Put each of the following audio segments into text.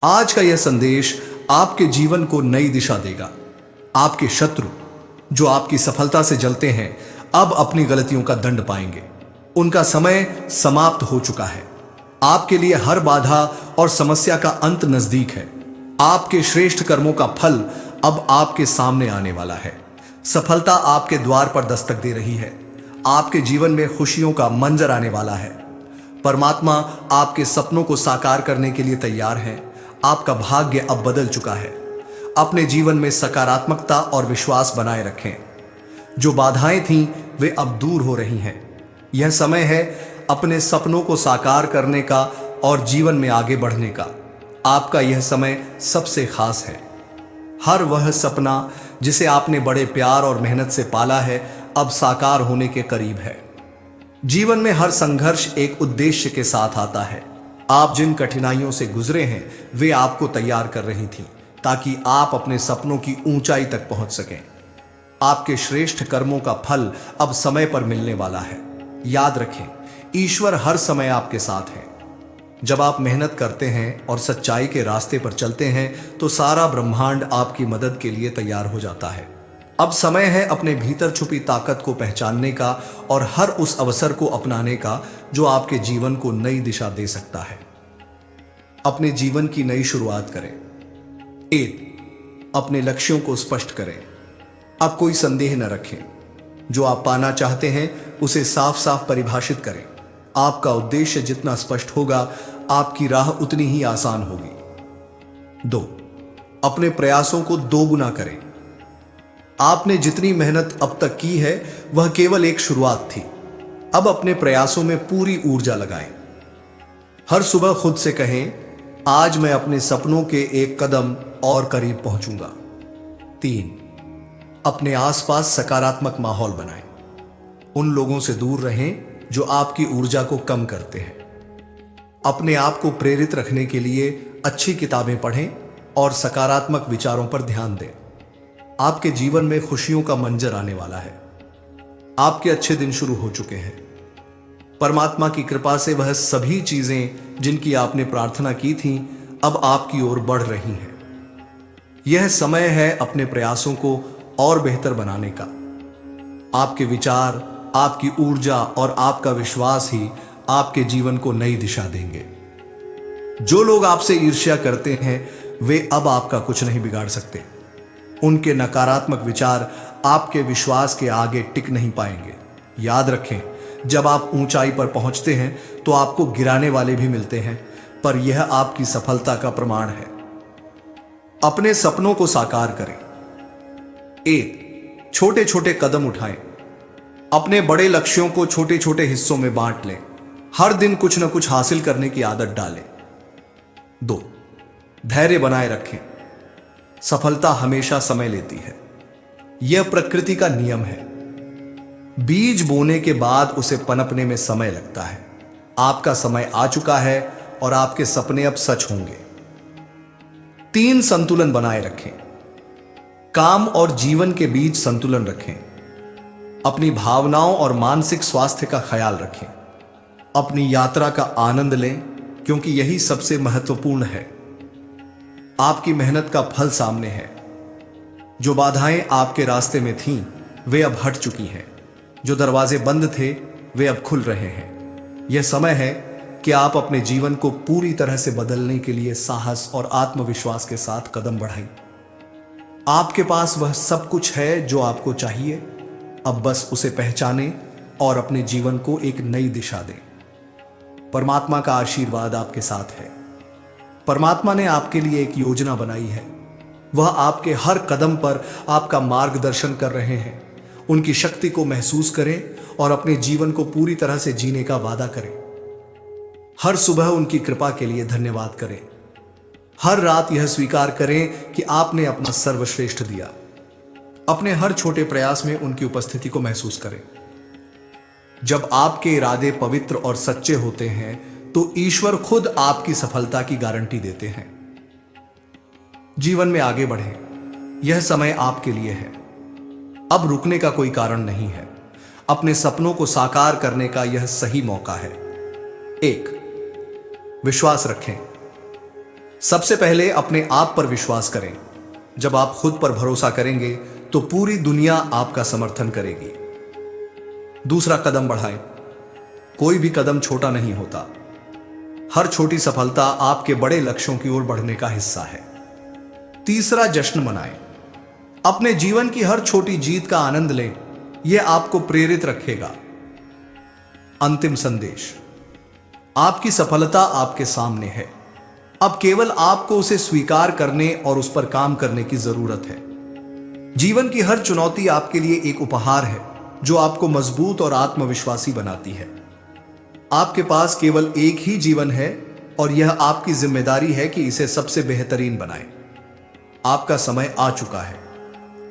आज का यह संदेश आपके जीवन को नई दिशा देगा। आपके शत्रु जो आपकी सफलता से जलते हैं, अब अपनी गलतियों का दंड पाएंगे। उनका समय समाप्त हो चुका है। आपके लिए हर बाधा और समस्या का अंत नजदीक है। आपके श्रेष्ठ कर्मों का फल अब आपके सामने आने वाला है। सफलता आपके द्वार पर दस्तक दे रही है। आपके जीवन में खुशियों का मंजर आने वाला है। परमात्मा आपके सपनों को साकार करने के लिए तैयार है। आपका भाग्य अब बदल चुका है। अपने जीवन में सकारात्मकता और विश्वास बनाए रखें। जो बाधाएं थीं वे अब दूर हो रही हैं। यह समय है अपने सपनों को साकार करने का और जीवन में आगे बढ़ने का। आपका यह समय सबसे खास है। हर वह सपना जिसे आपने बड़े प्यार और मेहनत से पाला है, अब साकार होने के करीब है। जीवन में हर संघर्ष एक उद्देश्य के साथ आता है। आप जिन कठिनाइयों से गुजरे हैं वे आपको तैयार कर रही थी ताकि आप अपने सपनों की ऊंचाई तक पहुंच सकें। आपके श्रेष्ठ कर्मों का फल अब समय पर मिलने वाला है। याद रखें, ईश्वर हर समय आपके साथ है। जब आप मेहनत करते हैं और सच्चाई के रास्ते पर चलते हैं तो सारा ब्रह्मांड आपकी मदद के लिए तैयार हो जाता है। अब समय है अपने भीतर छुपी ताकत को पहचानने का और हर उस अवसर को अपनाने का जो आपके जीवन को नई दिशा दे सकता है। अपने जीवन की नई शुरुआत करें। 1. अपने लक्ष्यों को स्पष्ट करें। अब कोई संदेह न रखें। जो आप पाना चाहते हैं उसे साफ साफ परिभाषित करें। आपका उद्देश्य जितना स्पष्ट होगा, आपकी राह उतनी ही आसान होगी। 2. अपने प्रयासों को दोगुना करें। आपने जितनी मेहनत अब तक की है वह केवल एक शुरुआत थी। अब अपने प्रयासों में पूरी ऊर्जा लगाएं। हर सुबह खुद से कहें, आज मैं अपने सपनों के एक कदम और करीब पहुंचूंगा। 3. अपने आसपास सकारात्मक माहौल बनाएं। उन लोगों से दूर रहें जो आपकी ऊर्जा को कम करते हैं। अपने आप को प्रेरित रखने के लिए अच्छी किताबें पढ़ें और सकारात्मक विचारों पर ध्यान दें। आपके जीवन में खुशियों का मंजर आने वाला है। आपके अच्छे दिन शुरू हो चुके हैं। परमात्मा की कृपा से वह सभी चीजें जिनकी आपने प्रार्थना की थी अब आपकी ओर बढ़ रही हैं। यह समय है अपने प्रयासों को और बेहतर बनाने का। आपके विचार, आपकी ऊर्जा और आपका विश्वास ही आपके जीवन को नई दिशा देंगे। जो लोग आपसे ईर्ष्या करते हैं वे अब आपका कुछ नहीं बिगाड़ सकते। उनके नकारात्मक विचार आपके विश्वास के आगे टिक नहीं पाएंगे। याद रखें, जब आप ऊंचाई पर पहुंचते हैं तो आपको गिराने वाले भी मिलते हैं, पर यह आपकी सफलता का प्रमाण है। अपने सपनों को साकार करें। 1. छोटे छोटे कदम उठाएं। अपने बड़े लक्ष्यों को छोटे छोटे हिस्सों में बांट लें। हर दिन कुछ न कुछ हासिल करने की आदत डालें। 2. धैर्य बनाए रखें। सफलता हमेशा समय लेती है। यह प्रकृति का नियम है। बीज बोने के बाद उसे पनपने में समय लगता है। आपका समय आ चुका है और आपके सपने अब सच होंगे। 3. संतुलन बनाए रखें। काम और जीवन के बीच संतुलन रखें। अपनी भावनाओं और मानसिक स्वास्थ्य का ख्याल रखें। अपनी यात्रा का आनंद लें क्योंकि यही सबसे महत्वपूर्ण है। आपकी मेहनत का फल सामने है। जो बाधाएं आपके रास्ते में थीं वे अब हट चुकी हैं। जो दरवाजे बंद थे वे अब खुल रहे हैं। यह समय है कि आप अपने जीवन को पूरी तरह से बदलने के लिए साहस और आत्मविश्वास के साथ कदम बढ़ाएं। आपके पास वह सब कुछ है जो आपको चाहिए। अब बस उसे पहचानें और अपने जीवन को एक नई दिशा दें। परमात्मा का आशीर्वाद आपके साथ है। परमात्मा ने आपके लिए एक योजना बनाई है। वह आपके हर कदम पर आपका मार्गदर्शन कर रहे हैं। उनकी शक्ति को महसूस करें और अपने जीवन को पूरी तरह से जीने का वादा करें। हर सुबह उनकी कृपा के लिए धन्यवाद करें। हर रात यह स्वीकार करें कि आपने अपना सर्वश्रेष्ठ दिया। अपने हर छोटे प्रयास में उनकी उपस्थिति को महसूस करें। जब आपके इरादे पवित्र और सच्चे होते हैं तो ईश्वर खुद आपकी सफलता की गारंटी देते हैं। जीवन में आगे बढ़ें। यह समय आपके लिए है। अब रुकने का कोई कारण नहीं है। अपने सपनों को साकार करने का यह सही मौका है। 1. विश्वास रखें। सबसे पहले अपने आप पर विश्वास करें। जब आप खुद पर भरोसा करेंगे तो पूरी दुनिया आपका समर्थन करेगी। दूसरा कदम बढ़ाएं। कोई भी कदम छोटा नहीं होता। हर छोटी सफलता आपके बड़े लक्ष्यों की ओर बढ़ने का हिस्सा है। तीसरा, जश्न मनाएं। अपने जीवन की हर छोटी जीत का आनंद लें। यह आपको प्रेरित रखेगा। अंतिम संदेश, आपकी सफलता आपके सामने है। अब केवल आपको उसे स्वीकार करने और उस पर काम करने की जरूरत है। जीवन की हर चुनौती आपके लिए एक उपहार है जो आपको मजबूत और आत्मविश्वासी बनाती है। आपके पास केवल एक ही जीवन है और यह आपकी जिम्मेदारी है कि इसे सबसे बेहतरीन बनाएं। आपका समय आ चुका है।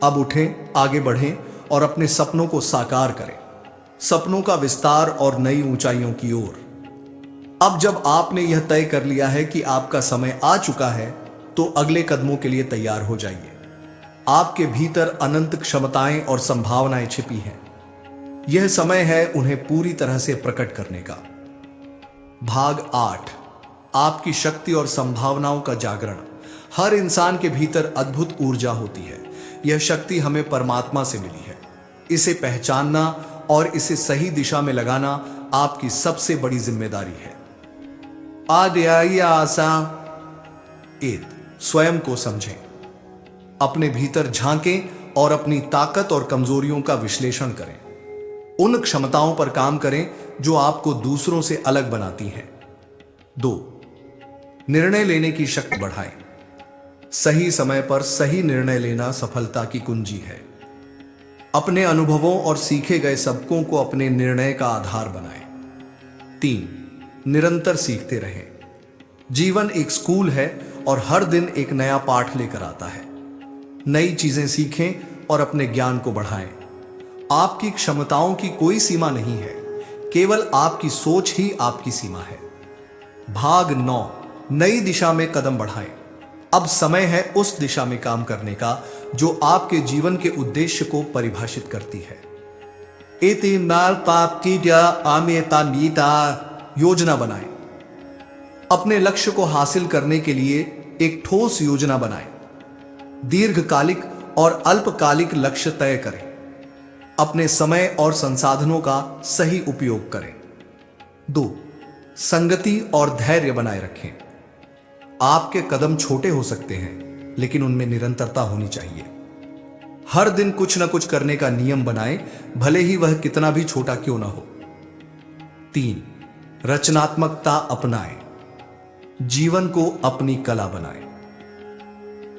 अब उठें, आगे बढ़ें और अपने सपनों को साकार करें। सपनों का विस्तार और नई ऊंचाइयों की ओर। अब जब आपने यह तय कर लिया है कि आपका समय आ चुका है, तो अगले कदमों के लिए तैयार हो जाइए। आपके भीतर अनंत क्षमताएं और संभावनाएं छिपी हैं। यह समय है उन्हें पूरी तरह से प्रकट करने का। भाग 8, आपकी शक्ति और संभावनाओं का जागरण। हर इंसान के भीतर अद्भुत ऊर्जा होती है। यह शक्ति हमें परमात्मा से मिली है। इसे पहचानना और इसे सही दिशा में लगाना आपकी सबसे बड़ी जिम्मेदारी है। स्वयं को समझें। अपने भीतर झांकें और अपनी ताकत और कमजोरियों का विश्लेषण करें। उन क्षमताओं पर काम करें जो आपको दूसरों से अलग बनाती हैं। 2, निर्णय लेने की शक्ति बढ़ाएं। सही समय पर सही निर्णय लेना सफलता की कुंजी है। अपने अनुभवों और सीखे गए सबकों को अपने निर्णय का आधार बनाएं। 3, निरंतर सीखते रहें। जीवन एक स्कूल है और हर दिन एक नया पाठ लेकर आता है। नई चीजें सीखें और अपने ज्ञान को बढ़ाएं। आपकी क्षमताओं की कोई सीमा नहीं है, केवल आपकी सोच ही आपकी सीमा है। भाग 9, नई दिशा में कदम बढ़ाएं। अब समय है उस दिशा में काम करने का जो आपके जीवन के उद्देश्य को परिभाषित करती है। योजना बनाएं। अपने लक्ष्य को हासिल करने के लिए एक ठोस योजना बनाएं। दीर्घकालिक और अल्पकालिक लक्ष्य तय करें। अपने समय और संसाधनों का सही उपयोग करें। 2, संगति और धैर्य बनाए रखें। आपके कदम छोटे हो सकते हैं, लेकिन उनमें निरंतरता होनी चाहिए। हर दिन कुछ न कुछ करने का नियम बनाएं, भले ही वह कितना भी छोटा क्यों ना हो। 3, रचनात्मकता अपनाएं। जीवन को अपनी कला बनाएं।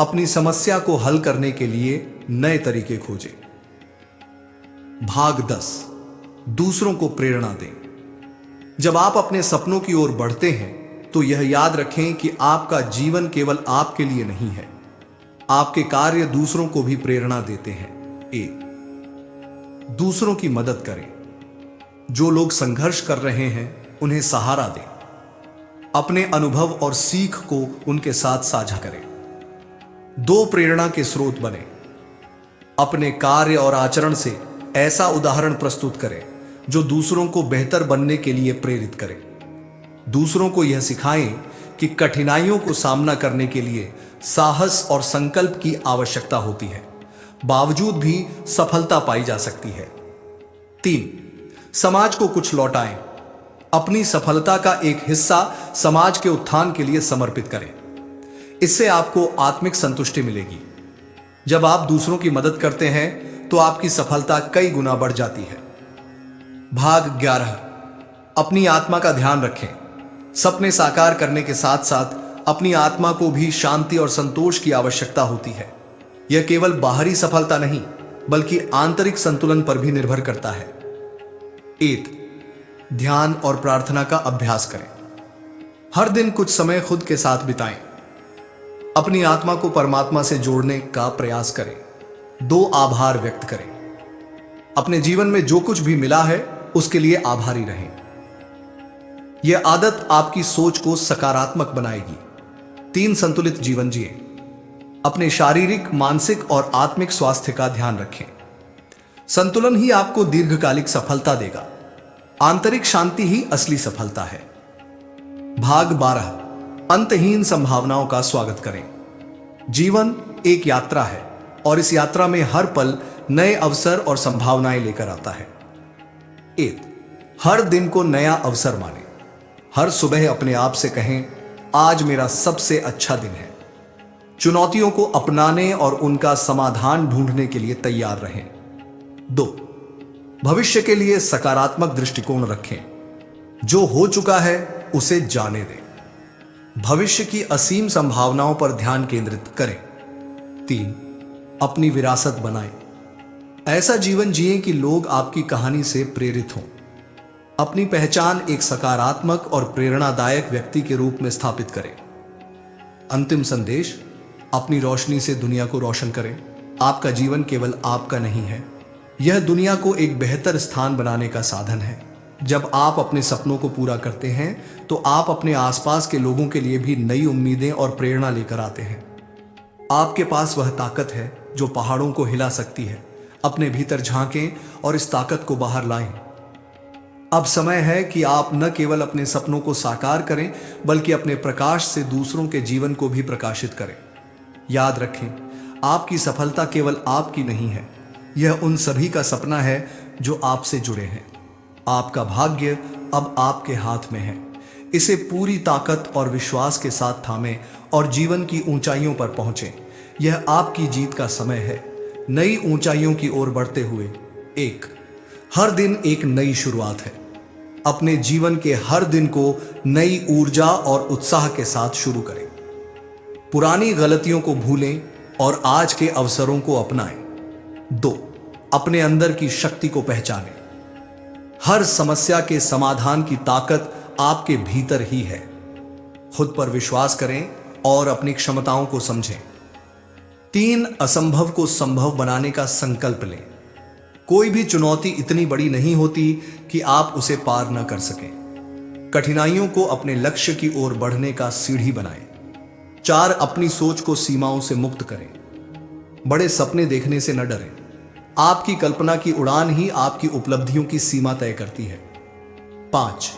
अपनी समस्या को हल करने के लिए नए तरीके खोजें। भाग 10, दूसरों को प्रेरणा दें। जब आप अपने सपनों की ओर बढ़ते हैं तो यह याद रखें कि आपका जीवन केवल आपके लिए नहीं है। आपके कार्य दूसरों को भी प्रेरणा देते हैं। 1, दूसरों की मदद करें। जो लोग संघर्ष कर रहे हैं उन्हें सहारा दें। अपने अनुभव और सीख को उनके साथ साझा करें। 2, प्रेरणा के स्रोत बने। अपने कार्य और आचरण से ऐसा उदाहरण प्रस्तुत करें जो दूसरों को बेहतर बनने के लिए प्रेरित करे। दूसरों को यह सिखाएं कि कठिनाइयों को सामना करने के लिए साहस और संकल्प की आवश्यकता होती है, बावजूद भी सफलता पाई जा सकती है। 3, समाज को कुछ लौटाएं। अपनी सफलता का एक हिस्सा समाज के उत्थान के लिए समर्पित करें। इससे आपको आत्मिक संतुष्टि मिलेगी। जब आप दूसरों की मदद करते हैं तो आपकी सफलता कई गुना बढ़ जाती है। भाग 11, अपनी आत्मा का ध्यान रखें। सपने साकार करने के साथ साथ अपनी आत्मा को भी शांति और संतोष की आवश्यकता होती है। यह केवल बाहरी सफलता नहीं, बल्कि आंतरिक संतुलन पर भी निर्भर करता है। 1, ध्यान और प्रार्थना का अभ्यास करें। हर दिन कुछ समय खुद के साथ बिताएं। अपनी आत्मा को परमात्मा से जोड़ने का प्रयास करें। 2, आभार व्यक्त करें। अपने जीवन में जो कुछ भी मिला है उसके लिए आभारी रहें। यह आदत आपकी सोच को सकारात्मक बनाएगी। 3, संतुलित जीवन जिएं। अपने शारीरिक, मानसिक और आत्मिक स्वास्थ्य का ध्यान रखें। संतुलन ही आपको दीर्घकालिक सफलता देगा। आंतरिक शांति ही असली सफलता है। भाग 12, अंतहीन संभावनाओं का स्वागत करें। जीवन एक यात्रा है और इस यात्रा में हर पल नए अवसर और संभावनाएं लेकर आता है। एक, हर दिन को नया अवसर माने। हर सुबह अपने आप से कहें, आज मेरा सबसे अच्छा दिन है। चुनौतियों को अपनाने और उनका समाधान ढूंढने के लिए तैयार रहें। 2, भविष्य के लिए सकारात्मक दृष्टिकोण रखें। जो हो चुका है उसे जाने दें। भविष्य की असीम संभावनाओं पर ध्यान केंद्रित करें। 3, अपनी विरासत बनाएं। ऐसा जीवन जिएं कि लोग आपकी कहानी से प्रेरित हों। अपनी पहचान एक सकारात्मक और प्रेरणादायक व्यक्ति के रूप में स्थापित करें। अंतिम संदेश, अपनी रोशनी से दुनिया को रोशन करें। आपका जीवन केवल आपका नहीं है, यह दुनिया को एक बेहतर स्थान बनाने का साधन है। जब आप अपने सपनों को पूरा करते हैं तो आप अपने आसपास के लोगों के लिए भी नई उम्मीदें और प्रेरणा लेकर आते हैं। आपके पास वह ताकत है जो पहाड़ों को हिला सकती है। अपने भीतर झांकें और इस ताकत को बाहर लाएं। अब समय है कि आप न केवल अपने सपनों को साकार करें बल्कि अपने प्रकाश से दूसरों के जीवन को भी प्रकाशित करें। याद रखें, आपकी सफलता केवल आपकी नहीं है, यह उन सभी का सपना है जो आपसे जुड़े हैं। आपका भाग्य अब आपके हाथ में है। इसे पूरी ताकत और विश्वास के साथ थामें और जीवन की ऊंचाइयों पर पहुंचें। यह आपकी जीत का समय है, नई ऊंचाइयों की ओर बढ़ते हुए। हर दिन एक नई शुरुआत है। अपने जीवन के हर दिन को नई ऊर्जा और उत्साह के साथ शुरू करें। पुरानी गलतियों को भूलें और आज के अवसरों को अपनाएं। 2, अपने अंदर की शक्ति को पहचानें। हर समस्या के समाधान की ताकत आपके भीतर ही है। खुद पर विश्वास करें और अपनी क्षमताओं को समझें। 3, असंभव को संभव बनाने का संकल्प लें। कोई भी चुनौती इतनी बड़ी नहीं होती कि आप उसे पार न कर सकें। कठिनाइयों को अपने लक्ष्य की ओर बढ़ने का सीढ़ी बनाएं। 4, अपनी सोच को सीमाओं से मुक्त करें। बड़े सपने देखने से न डरें। आपकी कल्पना की उड़ान ही आपकी उपलब्धियों की सीमा तय करती है। 5,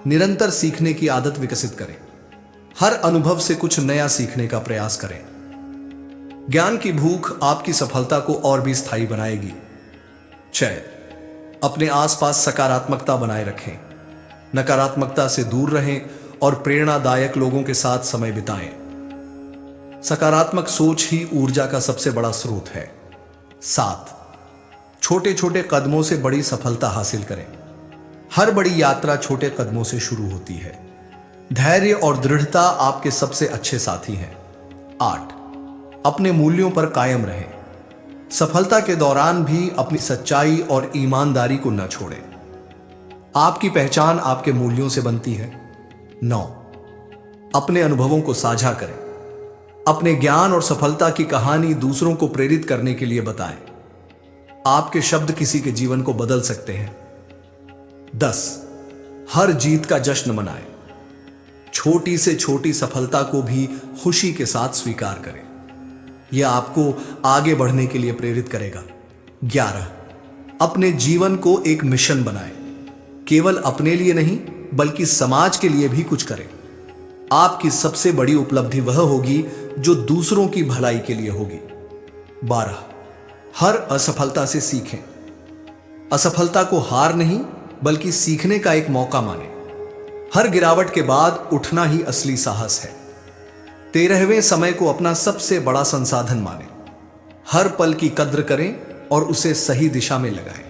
निरंतर सीखने की आदत विकसित करें। हर अनुभव से कुछ नया सीखने का प्रयास करें। ज्ञान की भूख आपकी सफलता को और भी स्थायी बनाएगी। 6, अपने आसपास सकारात्मकता बनाए रखें। नकारात्मकता से दूर रहें और प्रेरणादायक लोगों के साथ समय बिताएं। सकारात्मक सोच ही ऊर्जा का सबसे बड़ा स्रोत है। 7, छोटे छोटे कदमों से बड़ी सफलता हासिल करें। हर बड़ी यात्रा छोटे कदमों से शुरू होती है। धैर्य और दृढ़ता आपके सबसे अच्छे साथी हैं। 8, अपने मूल्यों पर कायम रहें। सफलता के दौरान भी अपनी सच्चाई और ईमानदारी को न छोड़ें। आपकी पहचान आपके मूल्यों से बनती है। 9, अपने अनुभवों को साझा करें। अपने ज्ञान और सफलता की कहानी दूसरों को प्रेरित करने के लिए बताएं। आपके शब्द किसी के जीवन को बदल सकते हैं। 10, हर जीत का जश्न मनाएं। छोटी से छोटी सफलता को भी खुशी के साथ स्वीकार करें। यह आपको आगे बढ़ने के लिए प्रेरित करेगा। 11, अपने जीवन को एक मिशन बनाएं। केवल अपने लिए नहीं बल्कि समाज के लिए भी कुछ करें। आपकी सबसे बड़ी उपलब्धि वह होगी जो दूसरों की भलाई के लिए होगी। 12, हर असफलता से सीखें। असफलता को हार नहीं बल्कि सीखने का एक मौका माने। हर गिरावट के बाद उठना ही असली साहस है। 13वें समय को अपना सबसे बड़ा संसाधन माने। हर पल की कद्र करें और उसे सही दिशा में लगाएं।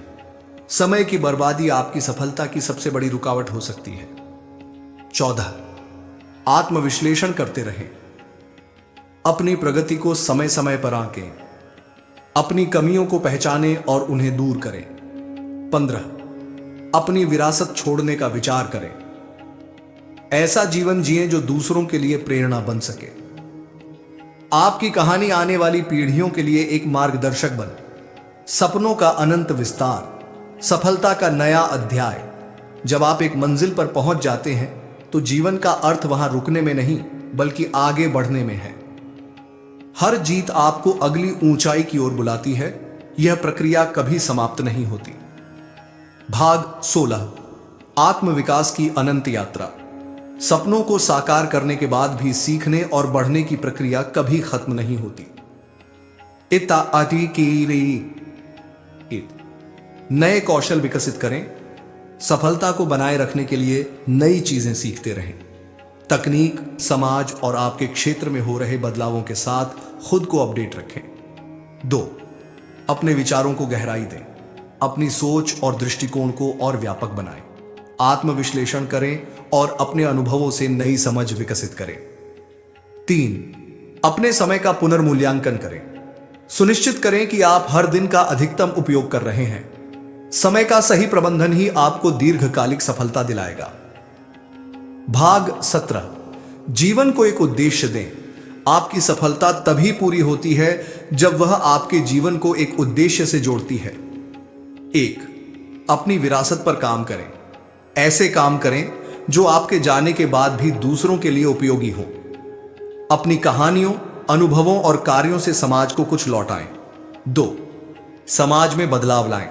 समय की बर्बादी आपकी सफलता की सबसे बड़ी रुकावट हो सकती है। 14, आत्मविश्लेषण करते रहें। अपनी प्रगति को समय समय पर आंकें। अपनी कमियों को पहचानें और उन्हें दूर करें। 15, अपनी विरासत छोड़ने का विचार करें। ऐसा जीवन जिएं जो दूसरों के लिए प्रेरणा बन सके। आपकी कहानी आने वाली पीढ़ियों के लिए एक मार्गदर्शक बने। सपनों का अनंत विस्तार, सफलता का नया अध्याय। जब आप एक मंजिल पर पहुंच जाते हैं तो जीवन का अर्थ वहां रुकने में नहीं बल्कि आगे बढ़ने में है। हर जीत आपको अगली ऊंचाई की ओर बुलाती है। यह प्रक्रिया कभी समाप्त नहीं होती। भाग 16, आत्मविकास की अनंत यात्रा। सपनों को साकार करने के बाद भी सीखने और बढ़ने की प्रक्रिया कभी खत्म नहीं होती। नए कौशल विकसित करें। सफलता को बनाए रखने के लिए नई चीजें सीखते रहें। तकनीक, समाज और आपके क्षेत्र में हो रहे बदलावों के साथ खुद को अपडेट रखें। 2. अपने विचारों को गहराई दें। अपनी सोच और दृष्टिकोण को और व्यापक बनाएं। आत्मविश्लेषण करें और अपने अनुभवों से नई समझ विकसित करें। 3. अपने समय का पुनर्मूल्यांकन करें। सुनिश्चित करें कि आप हर दिन का अधिकतम उपयोग कर रहे हैं। समय का सही प्रबंधन ही आपको दीर्घकालिक सफलता दिलाएगा। भाग 17। जीवन को एक उद्देश्य दें। आपकी सफलता तभी पूरी होती है जब वह आपके जीवन को एक उद्देश्य से जोड़ती है। 1. अपनी विरासत पर काम करें। ऐसे काम करें जो आपके जाने के बाद भी दूसरों के लिए उपयोगी हो। अपनी कहानियों, अनुभवों और कार्यों से समाज को कुछ लौटाएं। 2. समाज में बदलाव लाएं।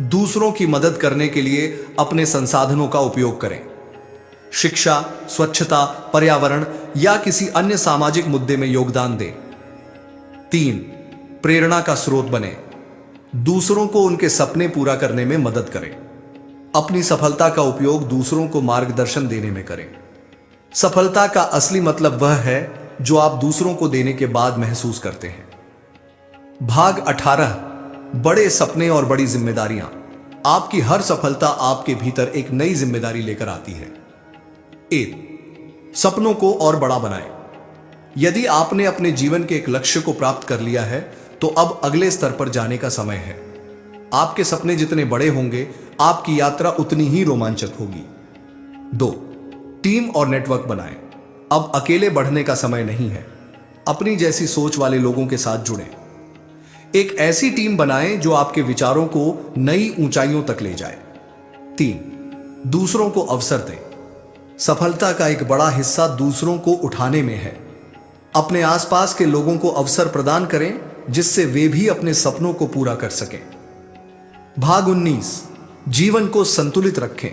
दूसरों की मदद करने के लिए अपने संसाधनों का उपयोग करें। शिक्षा, स्वच्छता, पर्यावरण या किसी अन्य सामाजिक मुद्दे में योगदान दें। 3. प्रेरणा का स्रोत बने। दूसरों को उनके सपने पूरा करने में मदद करें। अपनी सफलता का उपयोग दूसरों को मार्गदर्शन देने में करें। सफलता का असली मतलब वह है जो आप दूसरों को देने के बाद महसूस करते हैं। भाग 18। बड़े सपने और बड़ी जिम्मेदारियां। आपकी हर सफलता आपके भीतर एक नई जिम्मेदारी लेकर आती है। 1. सपनों को और बड़ा बनाएं। यदि आपने अपने जीवन के एक लक्ष्य को प्राप्त कर लिया है तो अब अगले स्तर पर जाने का समय है। आपके सपने जितने बड़े होंगे, आपकी यात्रा उतनी ही रोमांचक होगी। 2. टीम और नेटवर्क बनाएं। अब अकेले बढ़ने का समय नहीं है। अपनी जैसी सोच वाले लोगों के साथ जुड़ें। एक ऐसी टीम बनाएं जो आपके विचारों को नई ऊंचाइयों तक ले जाए। 3. दूसरों को अवसर दें। सफलता का एक बड़ा हिस्सा दूसरों को उठाने में है। अपने आसपास के लोगों को अवसर प्रदान करें जिससे वे भी अपने सपनों को पूरा कर सकें। भाग 19। जीवन को संतुलित रखें।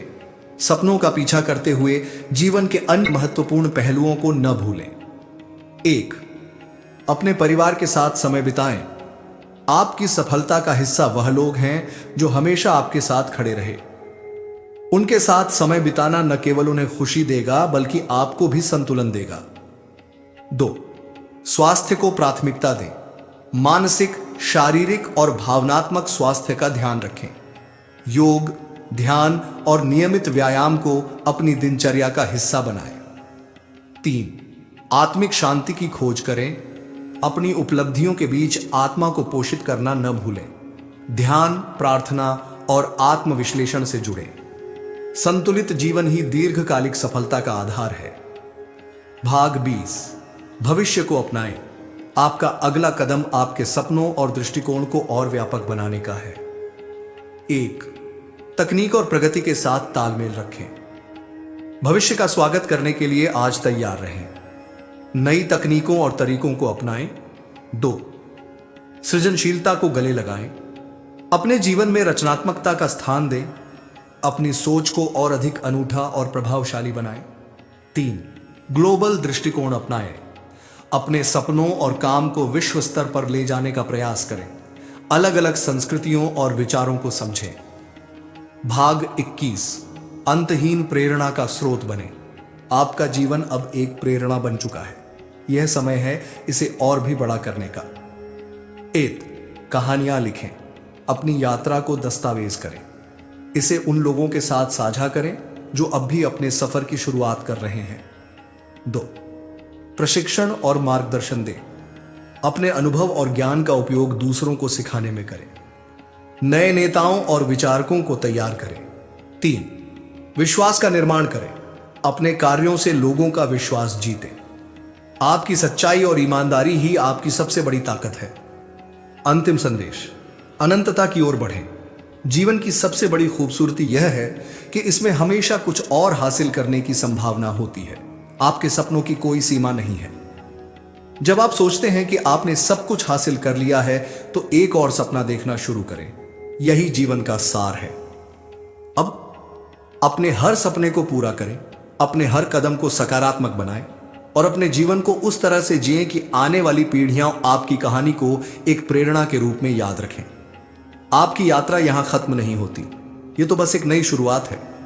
सपनों का पीछा करते हुए जीवन के अन्य महत्वपूर्ण पहलुओं को न भूलें। 1. अपने परिवार के साथ समय बिताएं। आपकी सफलता का हिस्सा वह लोग हैं जो हमेशा आपके साथ खड़े रहे। उनके साथ समय बिताना न केवल उन्हें खुशी देगा बल्कि आपको भी संतुलन देगा। 2. स्वास्थ्य को प्राथमिकता दें। मानसिक, शारीरिक और भावनात्मक स्वास्थ्य का ध्यान रखें। योग, ध्यान और नियमित व्यायाम को अपनी दिनचर्या का हिस्सा बनाएं। 3. आत्मिक शांति की खोज करें। अपनी उपलब्धियों के बीच आत्मा को पोषित करना न भूलें। ध्यान, प्रार्थना और आत्मविश्लेषण से जुड़ें। संतुलित जीवन ही दीर्घकालिक सफलता का आधार है। भाग 20। भविष्य को अपनाएं। आपका अगला कदम आपके सपनों और दृष्टिकोण को और व्यापक बनाने का है। 1. तकनीक और प्रगति के साथ तालमेल रखें। भविष्य का स्वागत करने के लिए आज तैयार रहें। नई तकनीकों और तरीकों को अपनाएं। 2. सृजनशीलता को गले लगाएं। अपने जीवन में रचनात्मकता का स्थान दें। अपनी सोच को और अधिक अनूठा और प्रभावशाली बनाएं। 3. ग्लोबल दृष्टिकोण अपनाएं। अपने सपनों और काम को विश्व स्तर पर ले जाने का प्रयास करें। अलग अलग संस्कृतियों और विचारों को समझें। भाग 21। अंतहीन प्रेरणा का स्रोत बने। आपका जीवन अब एक प्रेरणा बन चुका है। यह समय है इसे और भी बड़ा करने का। 1. कहानियां लिखें। अपनी यात्रा को दस्तावेज करें। इसे उन लोगों के साथ साझा करें जो अब भी अपने सफर की शुरुआत कर रहे हैं। 2. प्रशिक्षण और मार्गदर्शन दें। अपने अनुभव और ज्ञान का उपयोग दूसरों को सिखाने में करें। नए नेताओं और विचारकों को तैयार करें। 3. विश्वास का निर्माण करें। अपने कार्यों से लोगों का विश्वास जीतें। आपकी सच्चाई और ईमानदारी ही आपकी सबसे बड़ी ताकत है। अंतिम संदेश, अनंतता की ओर बढ़ें। जीवन की सबसे बड़ी खूबसूरती यह है कि इसमें हमेशा कुछ और हासिल करने की संभावना होती है। आपके सपनों की कोई सीमा नहीं है। जब आप सोचते हैं कि आपने सब कुछ हासिल कर लिया है तो एक और सपना देखना शुरू करें। यही जीवन का सार है। अब अपने हर सपने को पूरा करें। अपने हर कदम को सकारात्मक बनाएं और अपने जीवन को उस तरह से जिएं कि आने वाली पीढ़ियां आपकी कहानी को एक प्रेरणा के रूप में याद रखें। आपकी यात्रा यहां खत्म नहीं होती, ये तो बस एक नई शुरुआत है।